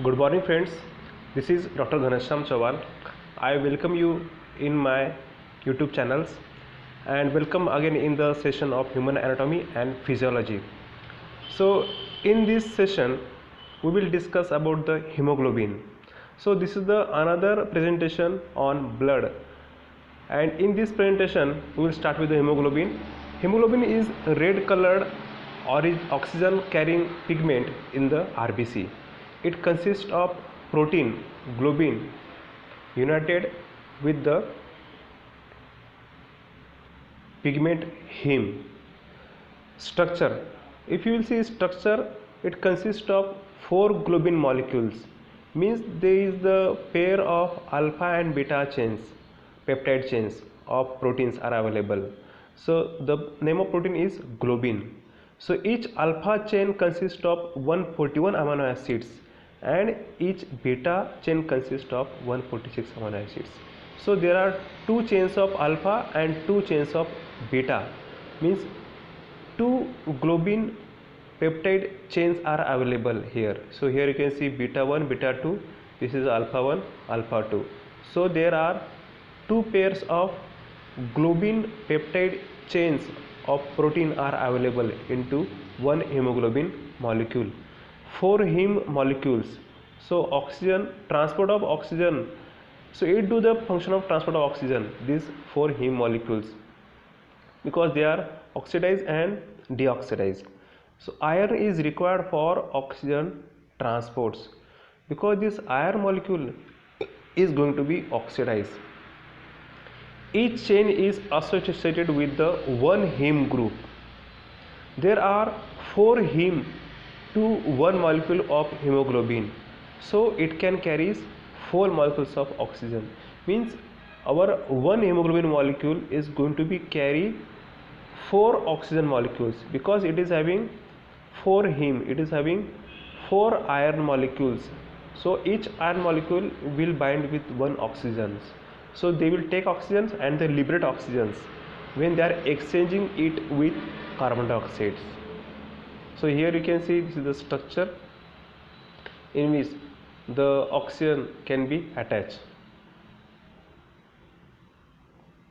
Good morning, friends. This is Dr. Ghanashyam Chauhan. I welcome you in my YouTube channels and welcome again in the session of human anatomy and physiology. So, in this session, we will discuss about the hemoglobin. So, this is the another presentation on blood, and in this presentation, we will start with the hemoglobin. Hemoglobin is red colored oxygen carrying pigment in the RBC. It consists of protein globin united with the pigment heme. Structure, if you will see structure, it consists of 4 globin molecules, means there is the pair of alpha and beta chains, peptide chains of proteins are available. So the name of protein is globin. So each alpha chain consists of 141 amino acids and each beta chain consists of 146 amino acids. So there are 2 chains of alpha and 2 chains of beta, means 2 globin peptide chains are available here. So here you can see beta 1, beta 2, this is alpha 1, alpha 2. So there are 2 pairs of globin peptide chains of protein are available into one hemoglobin molecule. 4 heme molecules. So oxygen, transport of oxygen, so it do the function of transport of oxygen, these 4 heme molecules, because they are oxidized and deoxidized. So iron is required for oxygen transports, because this iron molecule is going to be oxidized. Each chain is associated with the one heme group. There are 4 heme to 1 molecule of hemoglobin, so it can carry 4 molecules of oxygen, means our one hemoglobin molecule is going to be carry 4 oxygen molecules, because it is having 4 heme, it is having 4 iron molecules. So each iron molecule will bind with one oxygen, so they will take oxygens and they liberate oxygens when they are exchanging it with carbon dioxide. So here you can see this is the structure in which the oxygen can be attached.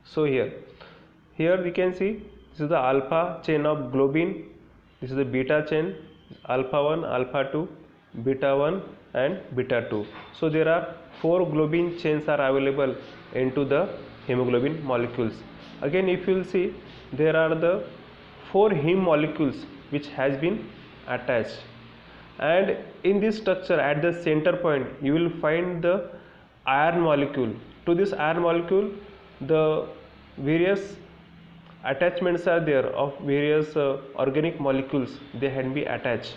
So here we can see this is the alpha chain of globin, this is the beta chain, alpha 1, alpha 2, beta 1 and beta 2. So there are 4 globin chains are available into the hemoglobin molecules. Again, if you will see, there are the 4 heme molecules which has been attached, and in this structure at the center point you will find the iron molecule. To this iron molecule, the various attachments are there of various organic molecules, they can be attached,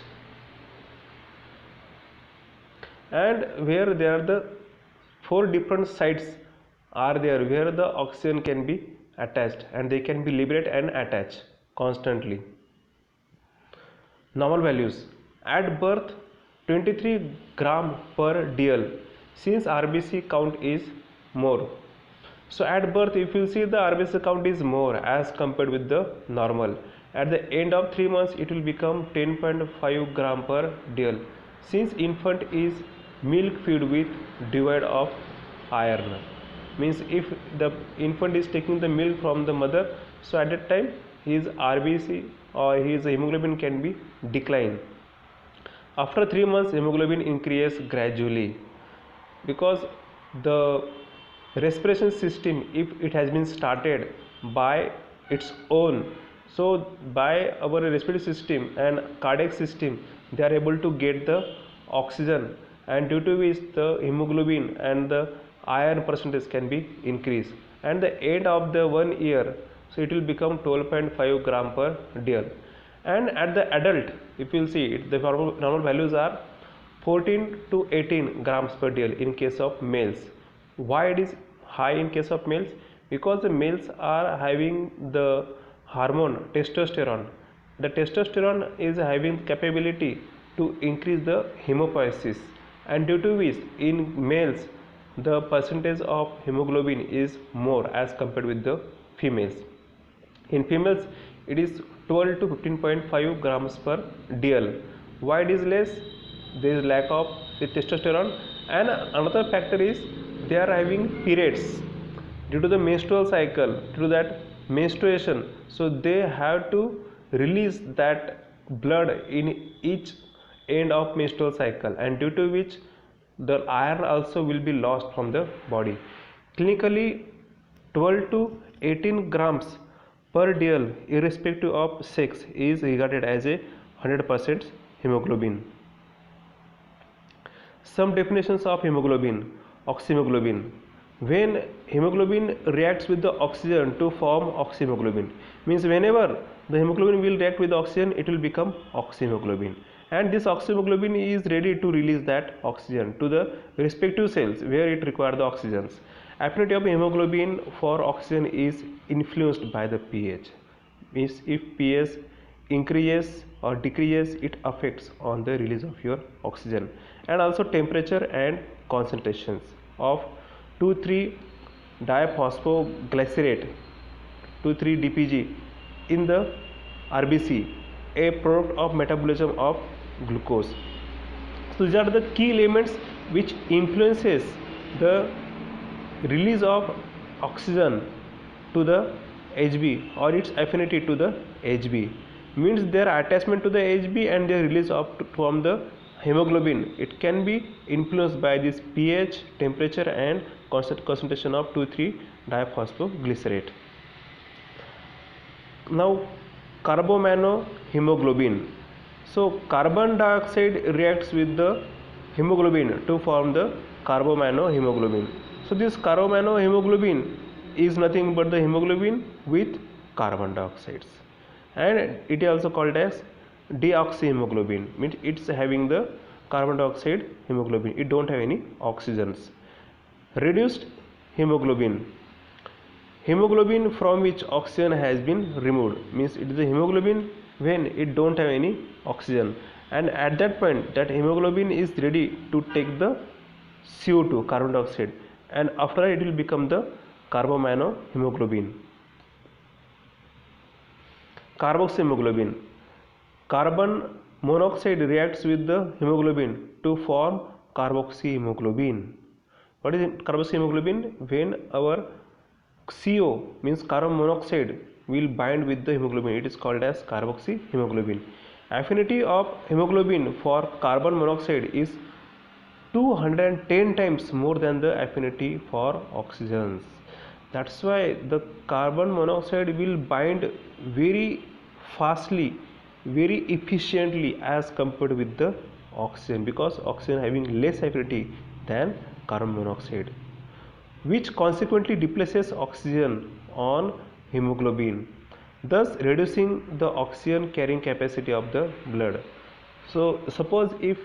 and where there are the 4 different sites are there where the oxygen can be attached and they can be liberated and attached constantly. Normal values at birth 23 gram per dl, since RBC count is more. So at birth, if you see, the RBC count is more as compared with the normal. At the end of 3 months it will become 10.5 gram per dl, since infant is milk fed with devoid of iron, means if the infant is taking the milk from the mother, so at that time his RBC or his hemoglobin can be declined. After 3 months hemoglobin increases gradually, because the respiration system, if it has been started by its own, so by our respiratory system and cardiac system, they are able to get the oxygen, and due to which the hemoglobin and the iron percentage can be increased, and the end of the 1 year, so it will become 12.5 gram per dl. And at the adult, if you will see it, the normal values are 14 to 18 grams per dl in case of males. Why it is high in case of males? Because the males are having the hormone testosterone. The testosterone is having capability to increase the hemopoiesis, and due to which in males the percentage of hemoglobin is more as compared with the females. In females it is 12 to 15.5 grams per dl. Why it is less? there is lack of the testosterone, and another factor is they are having periods due to the menstrual cycle, due to that menstruation, so they have to release that blood in each end of menstrual cycle, and due to which the iron also will be lost from the body. Clinically, 12 to 18 grams per dl irrespective of sex is regarded as a 100% hemoglobin. Some definitions of hemoglobin. Oxyhemoglobin. When hemoglobin reacts with the oxygen to form oxyhemoglobin, means whenever the hemoglobin will react with the oxygen, it will become oxyhemoglobin, and this oxyhemoglobin is ready to release that oxygen to the respective cells where it requires the oxygens. Affinity of hemoglobin for oxygen is influenced by the pH, means if pH increases or decreases, it affects on the release of your oxygen, and also temperature and concentrations of 2,3 diphosphoglycerate 2,3 DPG in the RBC, a product of metabolism of glucose. So these are the key elements which influences the release of oxygen to the HB or its affinity to the HB, means their attachment to the HB and their release of from the hemoglobin. It can be influenced by this pH, temperature and concentration of 2,3 diphosphoglycerate. Now carbaminohemoglobin. So carbon dioxide reacts with the hemoglobin to form the carbaminohemoglobin. So this carbaminohemoglobin is nothing but the hemoglobin with carbon dioxides, and it is also called as deoxyhemoglobin, means it's having the carbon dioxide hemoglobin, it don't have any oxygens. Reduced hemoglobin. Hemoglobin from which oxygen has been removed, means it is a hemoglobin when it don't have any oxygen, and at that point that hemoglobin is ready to take the CO2, carbon dioxide, and after it will become the carbaminohemoglobin. Carboxyhemoglobin. Carbon monoxide reacts with the hemoglobin to form carboxyhemoglobin. What is carboxyhemoglobin? When our CO, means carbon monoxide, will bind with the hemoglobin, it is called as carboxyhemoglobin. Affinity of hemoglobin for carbon monoxide is 210 times more than the affinity for oxygens. That's why the carbon monoxide will bind very fastly, very efficiently as compared with the oxygen, because oxygen having less affinity than carbon monoxide, which consequently displaces oxygen on hemoglobin, thus reducing the oxygen carrying capacity of the blood. So suppose if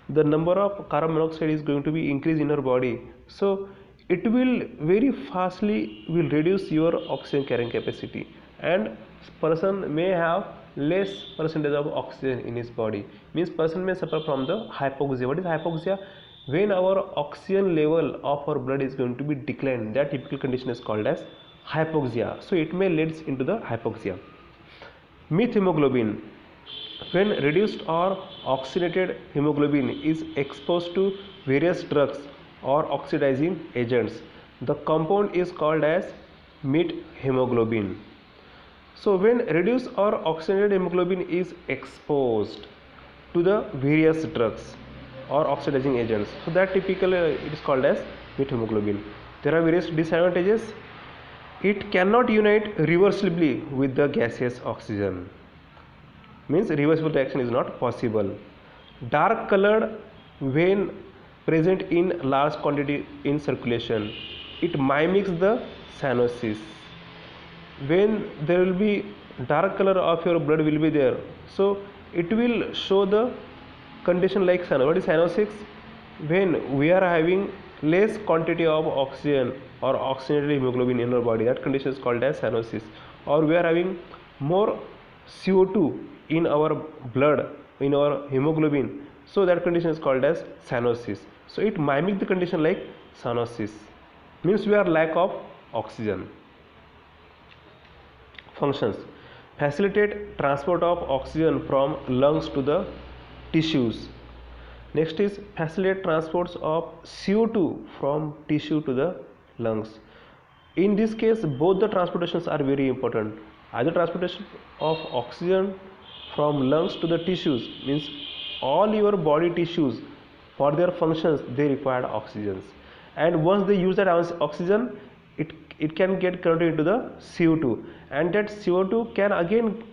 the number of carbon monoxide is going to be increased in your body, so it will very fastly will reduce your oxygen carrying capacity, and person may have less percentage of oxygen in his body, means person may suffer from the hypoxia. What is hypoxia? When our oxygen level of our blood is going to be declined, that typical condition is called as hypoxia. So it may leads into the hypoxia. Methemoglobin. When reduced or oxygenated hemoglobin is exposed to various drugs or oxidizing agents, the compound is called as methemoglobin. So when reduced or oxygenated hemoglobin is exposed to the various drugs or oxidizing agents, so that typically it is called as methemoglobin. There are various disadvantages. It cannot unite reversibly with the gaseous oxygen, means reversible reaction is not possible. Dark colored when present in large quantity in circulation, it mimics the cyanosis. When there will be dark color of your blood will be there, so it will show the condition like cyanosis. What is cyanosis? When we are having less quantity of oxygen or oxygenated hemoglobin in our body, that condition is called as cyanosis. Or we are having more CO2 in our blood, in our hemoglobin, so that condition is called as cyanosis. So it mimics the condition like cyanosis, means we are lack of oxygen. Functions: facilitate transport of oxygen from lungs to the tissues, Next is facilitate transports of CO2 from tissue to the lungs. In this case, both the transportations are very important. Either transportation of oxygen from lungs to the tissues, means all your body tissues for their functions they require oxygens, and once they use that oxygen, it can get converted into the CO2, and that CO2 can again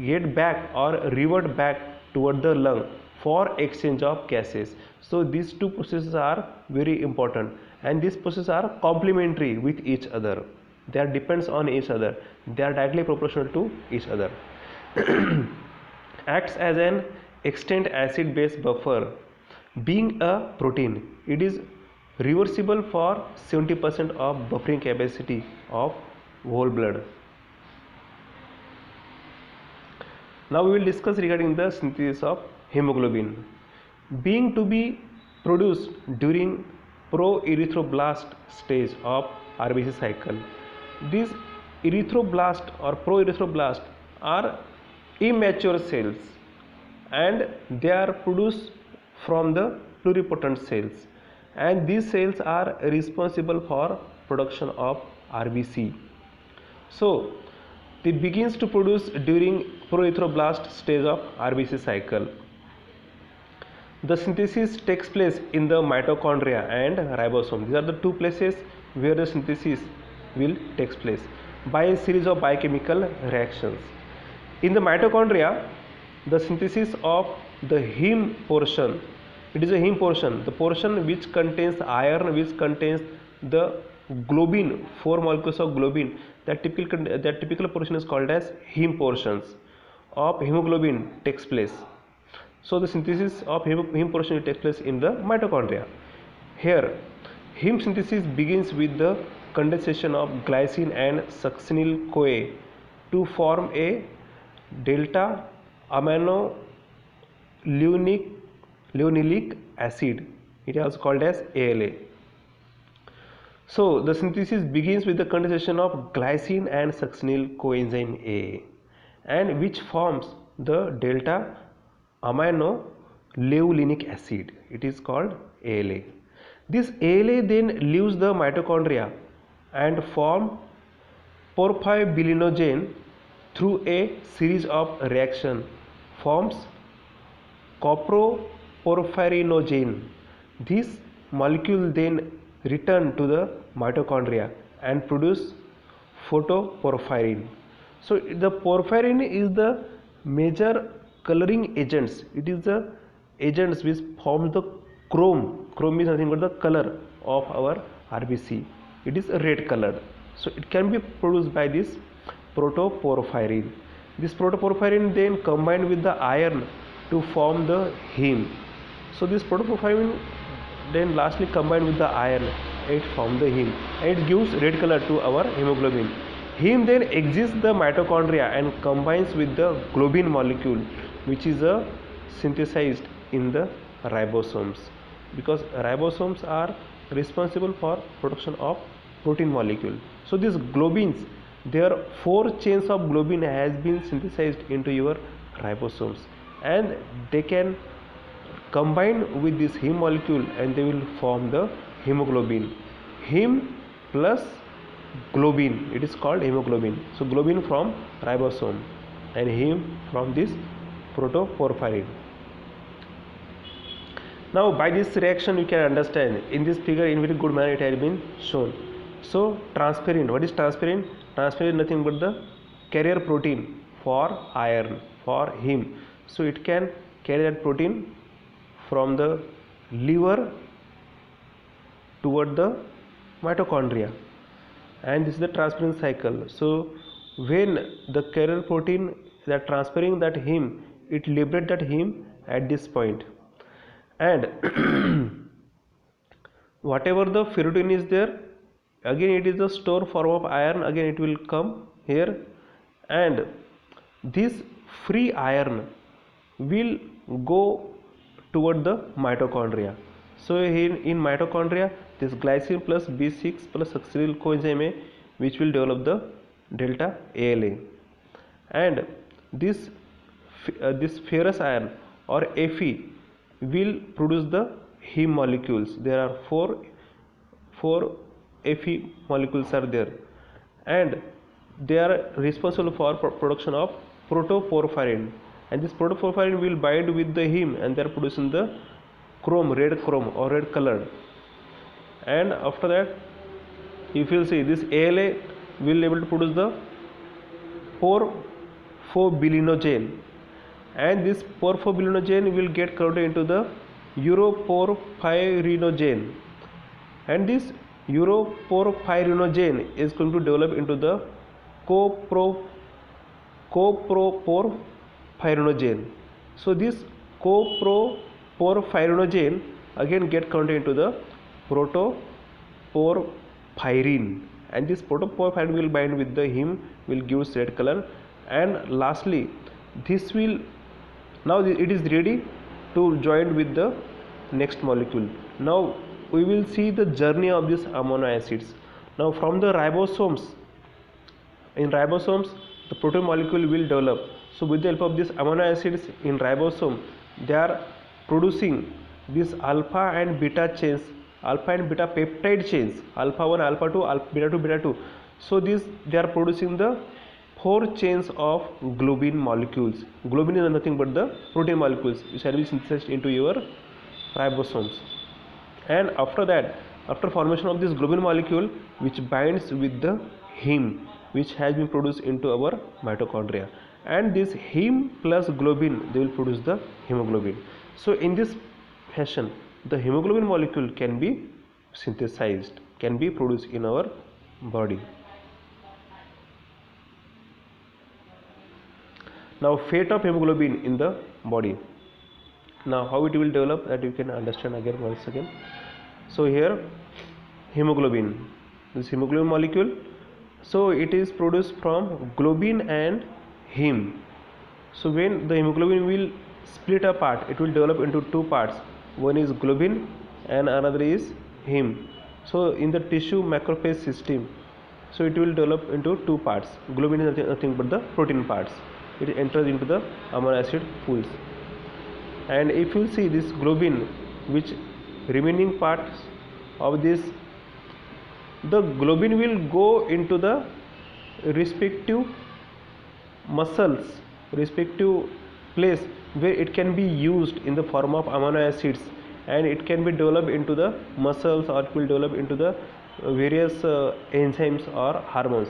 get back or revert back toward the lung for exchange of gases. So these two processes are very important, and these processes are complementary with each other. They are depends on each other, they are directly proportional to each other. Acts as an extant acid base buffer. Being a protein, it is reversible for 70% of buffering capacity of whole blood. Now we will discuss regarding the synthesis of hemoglobin. Being to be produced during pro-erythroblast stage of RBC cycle. These erythroblast or pro-erythroblast are immature cells, and they are produced from the pluripotent cells, and these cells are responsible for production of RBC. So it begins to produce during pro-erythroblast stage of RBC cycle. The synthesis takes place in the mitochondria and ribosome. These are the two places where the synthesis will take place by a series of biochemical reactions. In the mitochondria, the synthesis of the heme portion, it is a heme portion, the portion which contains iron, which contains the globin, 4 molecules of globin, that typical portion is called as heme portions of hemoglobin takes place. So the synthesis of heme portion takes place in the mitochondria. Here heme synthesis begins with the condensation of glycine and succinyl CoA to form a delta amino leunylic acid. It is also called as ALA. So the synthesis begins with the condensation of glycine and succinyl coenzyme A, and which forms the delta amino leunylic acid. It is called ALA. This ALA then leaves the mitochondria and form porphyrobilinogen through a series of reaction forms coproporphyrinogen. This molecule then return to the mitochondria and produce photoporphyrin. So the porphyrin is the major coloring agents. It is the agents which form the chrome. Chrome is nothing but the color of our RBC. It is red colored. So it can be produced by this protoporphyrin. This protoporphyrin then combined with the iron to form the heme. So this protoporphyrin then lastly combined with the iron, it forms the heme, and it gives red color to our hemoglobin. Heme then exits the mitochondria and combines with the globin molecule, which is synthesized in the ribosomes, because ribosomes are responsible for production of protein molecule. So these globins, there are 4 chains of globin has been synthesized into your ribosomes, and they can combine with this heme molecule and they will form the hemoglobin. Heme plus globin, it is called hemoglobin. So globin from ribosome and heme from this protoporphyrin. Now by this reaction you can understand, in this figure in very good manner it has been shown. So transferrin, what is transferrin? Transferrin is nothing but the carrier protein for iron, for heme. So it can carry that protein from the liver toward the mitochondria, and this is the transferrin cycle. So when the carrier protein that transferring that heme, it liberates that heme at this point, and whatever the ferritin is there, again it is the store form of iron, again it will come here, and this free iron will go toward the mitochondria. So in mitochondria, this glycine plus B6 plus succinyl coenzyme A, which will develop the delta ALA, and this ferrous iron or Fe will produce the heme molecules. There are four Fe molecules are there, and they are responsible for production of protoporphyrin, and this protoporphyrin will bind with the heme and they are producing the red chrome or red colored. And after that, if you see, this ALA will able to produce the porphobilinogen, and this porphobilinogen will get converted into the uroporphyrinogen, and this uroporphyrinogen is going to develop into the coproporphyrinogen. So this coproporphyrinogen again get converted into the protoporphyrin, and this protoporphyrin will bind with the heme, will give red color. And lastly, this will, now it is ready to join with the next molecule. Now we will see the journey of these amino acids. Now from the ribosomes, in ribosomes the protein molecule will develop. So with the help of these amino acids in ribosome, they are producing these alpha and beta chains, alpha and beta peptide chains, alpha 1, alpha 2, beta 2, beta 2. So these, they are producing the 4 chains of globin molecules. Globin is nothing but the protein molecules which are synthesized into your ribosomes. And after that, after formation of this globin molecule, which binds with the heme, which has been produced into our mitochondria, and this heme plus globin, they will produce the hemoglobin. So in this fashion, the hemoglobin molecule can be synthesized, can be produced in our body. Now fate of hemoglobin in the body. Now how it will develop, that you can understand again once again. So here hemoglobin, this hemoglobin molecule, so it is produced from globin and heme. So when the hemoglobin will split apart, it will develop into 2 parts. One is globin and another is heme. So in the tissue macrophage system, so it will develop into 2 parts. Globin is nothing but the protein parts. It enters into the amino acid pools. And if you see this globin, which remaining parts of this, the globin will go into the respective muscles, respective place where it can be used in the form of amino acids, and it can be developed into the muscles, or it will develop into the various enzymes or hormones.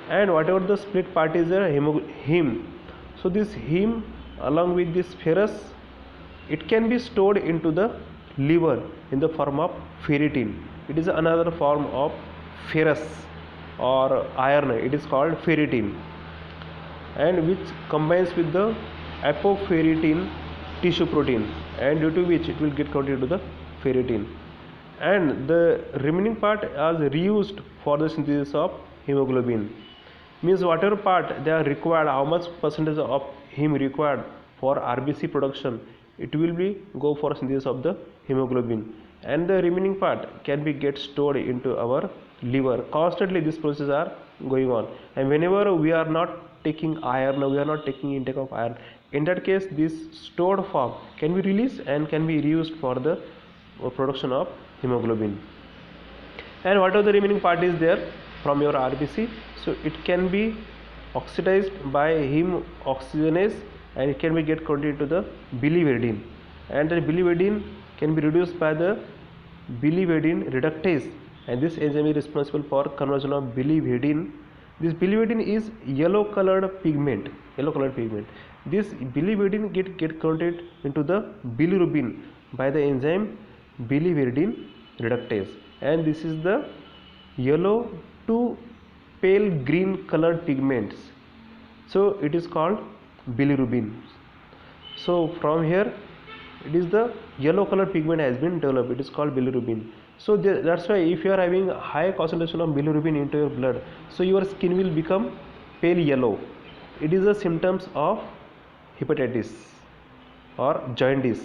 And whatever the split part is there, heme. So this heme along with this ferrous, it can be stored into the liver in the form of ferritin. It is another form of ferrous or iron, it is called ferritin, and which combines with the apoferritin tissue protein, and due to which it will get converted to the ferritin, and the remaining part is reused for the synthesis of hemoglobin. Means whatever part they are required, how much percentage of heme required for RBC production, it will be go for synthesis of the hemoglobin, and the remaining part can be get stored into our liver. Constantly this process are going on, and whenever we are not taking iron, we are not taking intake of iron, in that case this stored form can be released and can be reused for the production of hemoglobin. And whatever the remaining part is there from your RBC, so it can be oxidized by heme oxygenase, and it can be get converted to the biliverdin, and the biliverdin can be reduced by the biliverdin reductase, and this enzyme is responsible for conversion of biliverdin. This biliverdin is yellow colored pigment. This biliverdin get converted into the bilirubin by the enzyme biliverdin reductase, and this is the yellow to pale green colored pigments, so it is called bilirubin. So from here, it is the yellow colored pigment has been developed, it is called bilirubin. So that's why if you are having high concentration of bilirubin into your blood, so your skin will become pale yellow. It is a symptoms of hepatitis or jaundice.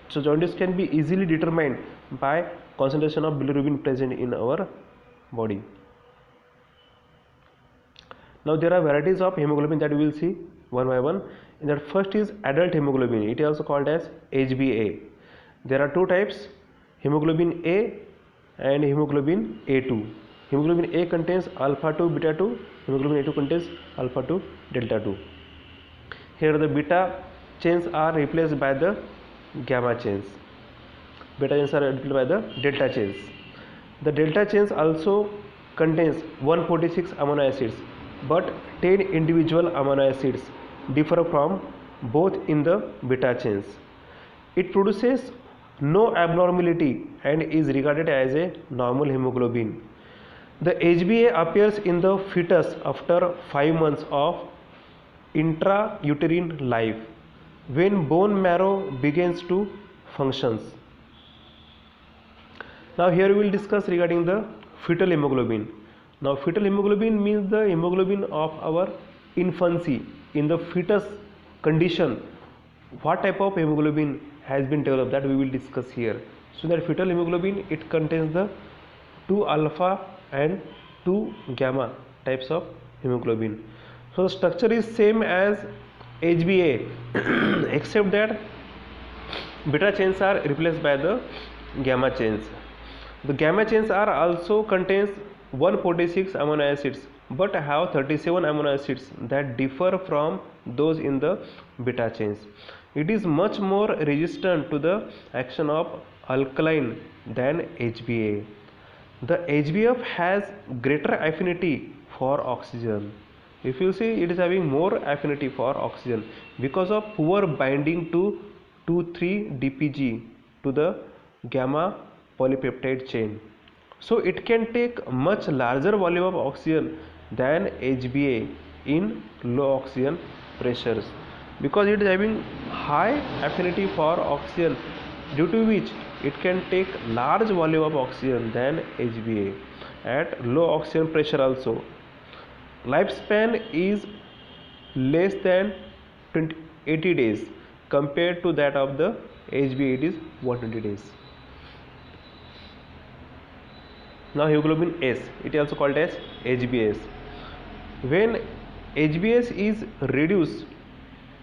So jaundice can be easily determined by concentration of bilirubin present in our body. Now there are varieties of hemoglobin that we will see one by one. And that first is adult hemoglobin. It is also called as HbA. There are two types, hemoglobin A and hemoglobin A2. Hemoglobin A contains alpha 2 beta 2, hemoglobin A2 contains alpha 2 delta 2. Here the beta chains are replaced by the gamma chains. Beta chains are replaced by the delta chains. The delta chains also contains 146 amino acids, but 10 individual amino acids differ from both in the beta chains. It produces no abnormality and is regarded as a normal hemoglobin. The HbA appears in the fetus after 5 months of intrauterine life, when bone marrow begins to functions. Now here we will discuss regarding the fetal hemoglobin. Now fetal hemoglobin means the hemoglobin of our infancy. In the fetus condition, what type of hemoglobin has been developed, that we will discuss here. So that fetal hemoglobin, it contains the 2 alpha and 2 gamma types of hemoglobin. So the structure is same as HbA except that beta chains are replaced by the gamma chains. The gamma chains are also contains 146 amino acids but have 37 amino acids that differ from those in the beta chains. It is much more resistant to the action of alkaline than HbA. The HbF has greater affinity for oxygen. If you see, it is having more affinity for oxygen because of poor binding to 2,3-DPG to the gamma polypeptide chain. So it can take much larger volume of oxygen than HbA in low oxygen pressures, because it is having high affinity for oxygen, due to which it can take large volume of oxygen than HbA at low oxygen pressure also. Lifespan is less than 80 days compared to that of the HbA, it is 120 days. Now hemoglobin S, it is also called as HbS. When HbS is reduced,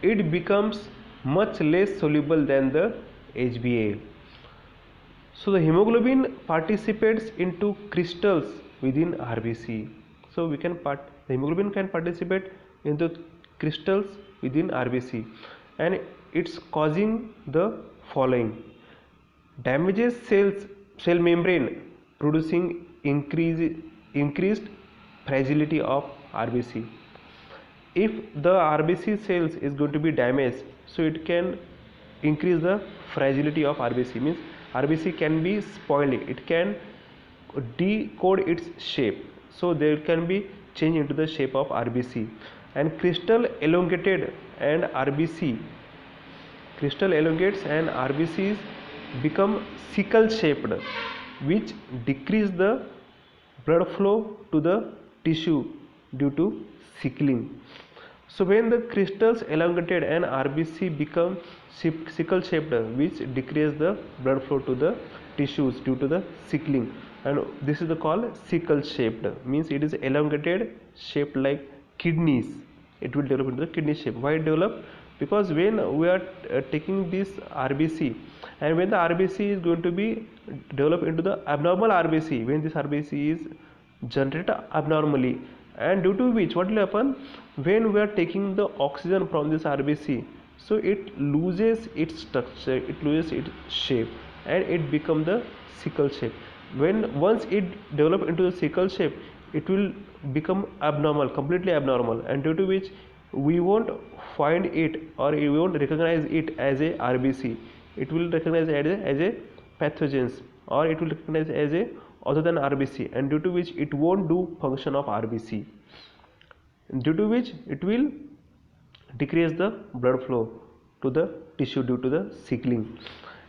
it becomes much less soluble than the HbA. So the hemoglobin participates into crystals within RBC. So the hemoglobin can participate in the crystals within RBC, and it's causing the following: damages cell membrane, producing increased fragility of RBC. If the RBC cells is going to be damaged, so it can increase the fragility of RBC, means RBC can be spoiled, it can decode its shape, so there can be change into the shape of RBC, and crystal elongated and RBC RBCs become sickle shaped, which decrease the blood flow to the tissue due to sickling. So when the crystals elongated and RBC become sickle shaped, which decrease the blood flow to the tissues due to the sickling, and this is the called sickle shaped, means it is elongated, shaped like kidneys. It will develop into the kidney shape. Why it develop? Because when we are taking this RBC, and when the RBC is going to be developed into the abnormal RBC, when this RBC is generated abnormally, and due to which what will happen, when we are taking the oxygen from this RBC, so it loses its structure, it loses its shape, and it becomes the sickle shape. Once it develop into the sickle shape, it will become abnormal, completely abnormal, and due to which we won't find it, or we won't recognize it as a RBC. It will recognize it as a pathogens, or it will recognize as a other than RBC, and due to which it won't do function of RBC, due to which it will decrease the blood flow to the tissue due to the sickling,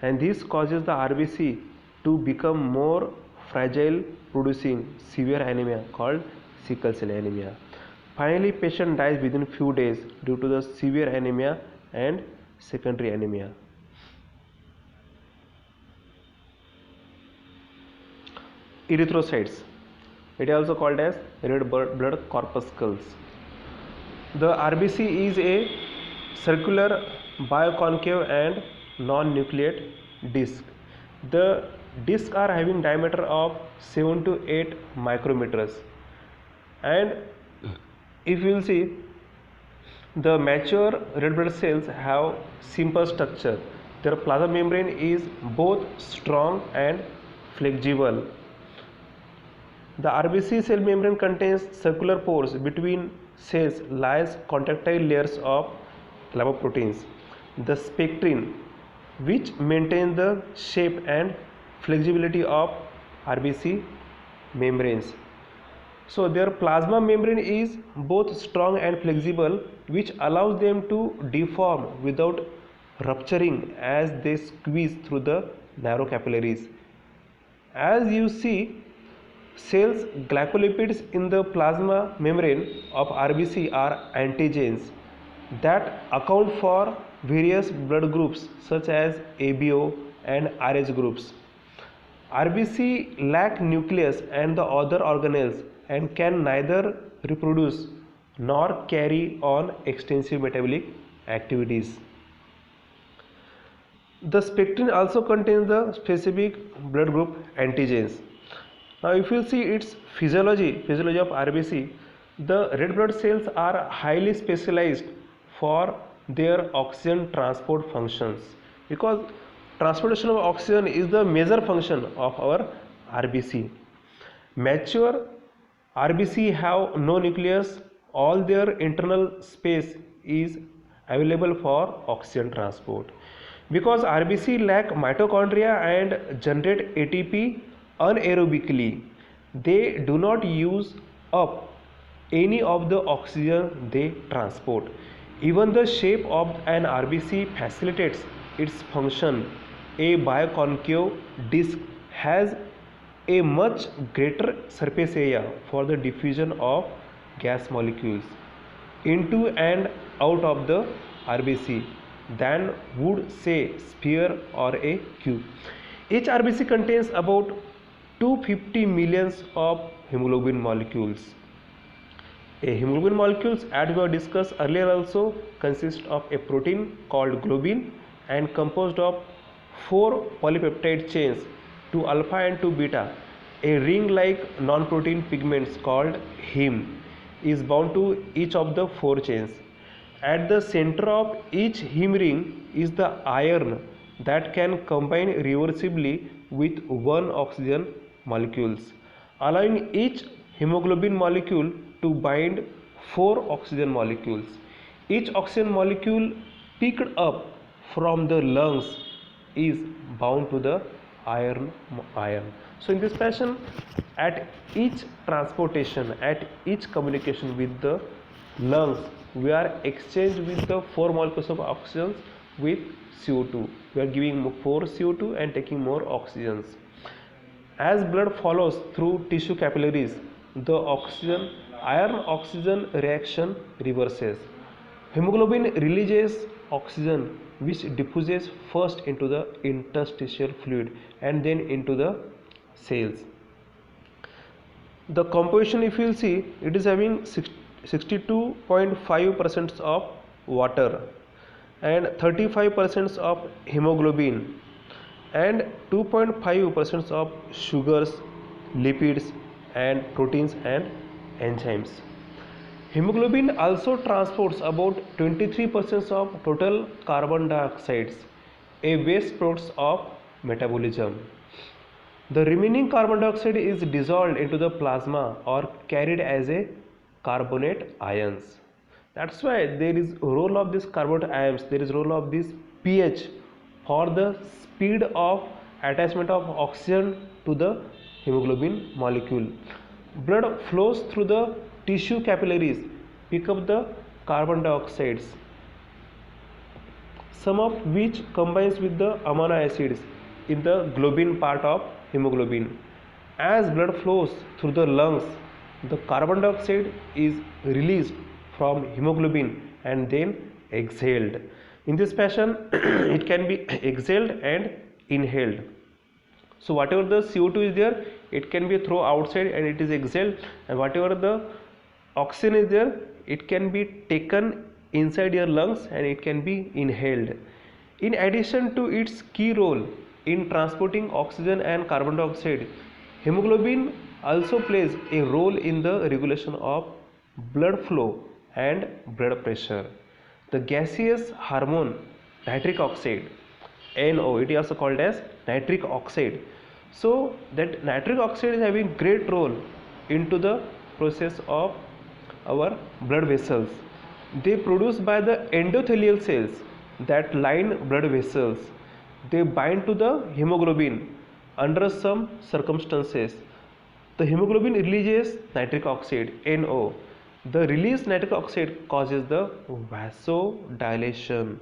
and this causes the RBC to become more fragile, producing severe anemia called sickle cell anemia. Finally, patient dies within few days due to the severe anemia and secondary anemia. Erythrocytes, it is also called as red blood corpuscles. The RBC is a circular, bioconcave and non-nucleate disc. The discs are having diameter of 7 to 8 micrometers, and if you will see, the mature red blood cells have simple structure. Their plasma membrane is both strong and flexible. The RBC cell membrane contains circular pores. Between cells lies contractile layers of lipoproteins. The spectrin, which maintains the shape and flexibility of RBC membranes. So their plasma membrane is both strong and flexible, which allows them to deform without rupturing as they squeeze through the narrow capillaries. As you see, cells glycolipids in the plasma membrane of RBC are antigens that account for various blood groups such as ABO and RH groups. RBC lack nucleus and the other organelles and can neither reproduce nor carry on extensive metabolic activities. The spectrin also contains the specific blood group antigens. Now if you see its physiology of RBC, the red blood cells are highly specialized for their oxygen transport functions, because transportation of oxygen is the major function of our RBC. Mature RBC have no nucleus. All their internal space is available for oxygen transport. Because RBC lack mitochondria and generate ATP anaerobically, they do not use up any of the oxygen they transport. Even the shape of an RBC facilitates its function. A biconcave disc has a much greater surface area for the diffusion of gas molecules into and out of the RBC than would say sphere or a cube. Each RBC contains about 250 millions of hemoglobin molecules. A hemoglobin molecules, as we have discussed earlier, also consist of a protein called globin and composed of 4 polypeptide chains, 2 alpha and 2 beta. A ring like non-protein pigments called heme is bound to each of the 4 chains. At the center of each heme ring is the iron that can combine reversibly with 1 oxygen molecules, allowing each hemoglobin molecule to bind 4 oxygen molecules. Each oxygen molecule picked up from the lungs is bound to the iron. So in this fashion, at each transportation, at each communication with the lungs, we are exchanged with the 4 molecules of oxygen with CO2. We are giving 4 CO2 and taking more oxygens. As blood follows through tissue capillaries, the iron oxygen reaction reverses. Hemoglobin releases oxygen, which diffuses first into the interstitial fluid and then into the cells. The composition, if you will see, it is having 62.5% of water and 35% of hemoglobin and 2.5% of sugars, lipids and proteins and enzymes. Hemoglobin also transports about 23% of total carbon dioxide, a waste product of metabolism. The remaining carbon dioxide is dissolved into the plasma or carried as a carbonate ions. That's why there is a role of this carbonate ions, there is a role of this pH for the speed of attachment of oxygen to the hemoglobin molecule. Blood flows through the tissue capillaries, pick up the carbon dioxides, some of which combines with the amino acids in the globin part of hemoglobin. As blood flows through the lungs, the carbon dioxide is released from hemoglobin and then exhaled. In this fashion, it can be exhaled and inhaled. So whatever the CO2 is there, it can be thrown outside and it is exhaled, and whatever the oxygen is there, it can be taken inside your lungs and it can be inhaled. In addition to its key role in transporting oxygen and carbon dioxide. Hemoglobin also plays a role in the regulation of blood flow and blood pressure. The gaseous hormone nitric oxide, NO, it is also called as nitric oxide. So that nitric oxide is having great role into the process of our blood vessels. They produced by the endothelial cells that line blood vessels. They bind to the hemoglobin under some circumstances. The hemoglobin releases nitric oxide, NO. The released nitric oxide causes the vasodilation.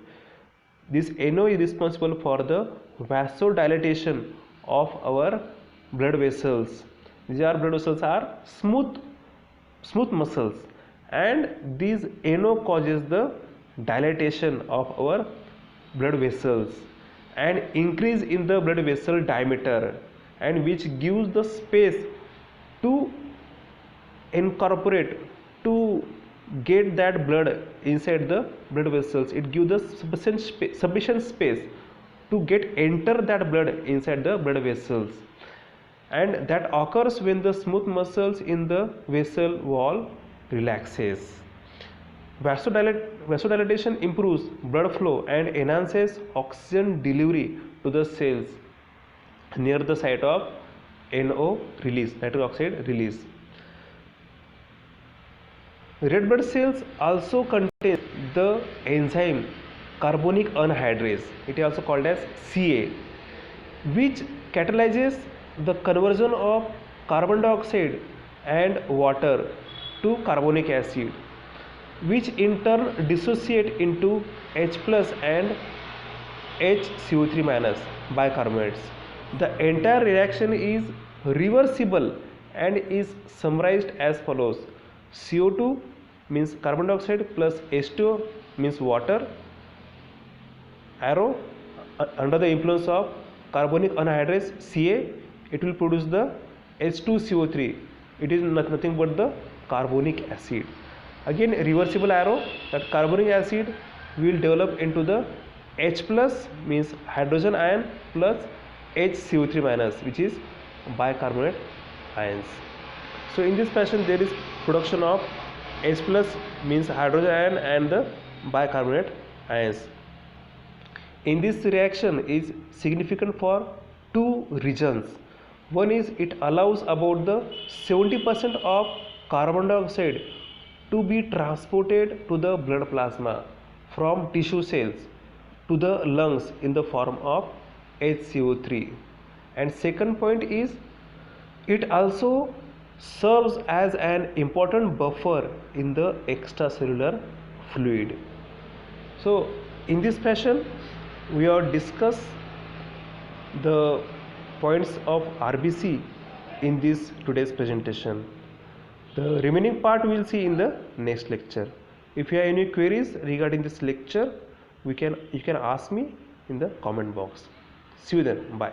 This NO is responsible for the vasodilatation of our blood vessels. These blood vessels are smooth muscles, and these NO causes the dilatation of our blood vessels and increase in the blood vessel diameter, and which gives the space to incorporate, to get that blood inside the blood vessels. It gives the sufficient space to get enter that blood inside the blood vessels, and that occurs when the smooth muscles in the vessel wall relaxes. Vasodilatation improves blood flow and enhances oxygen delivery to the cells near the site of NO release, nitric oxide release. Red blood cells also contain the enzyme carbonic anhydrase, it is also called as CA, which catalyzes the conversion of carbon dioxide and water to carbonic acid, which in turn dissociate into H plus and HCO3 minus bicarbonates. The entire reaction is reversible and is summarized as follows: CO2 means carbon dioxide plus H2O means water, arrow under the influence of carbonic anhydrase Ca, it will produce the H2CO3, it is nothing but the carbonic acid. Again reversible arrow, that carbonic acid will develop into the H plus means hydrogen ion plus HCO3 minus, which is bicarbonate ions. So in this fashion there is production of H plus means hydrogen ion and the bicarbonate ions. In this reaction is significant for two reasons. One is it allows about the 70% of carbon dioxide to be transported to the blood plasma from tissue cells to the lungs in the form of HCO3. And second point is it also serves as an important buffer in the extracellular fluid. So in this fashion we have discussed the points of RBC in this today's presentation. The remaining part we will see in the next lecture. If you have any queries regarding this lecture, you can ask me in the comment box. See you then. Bye.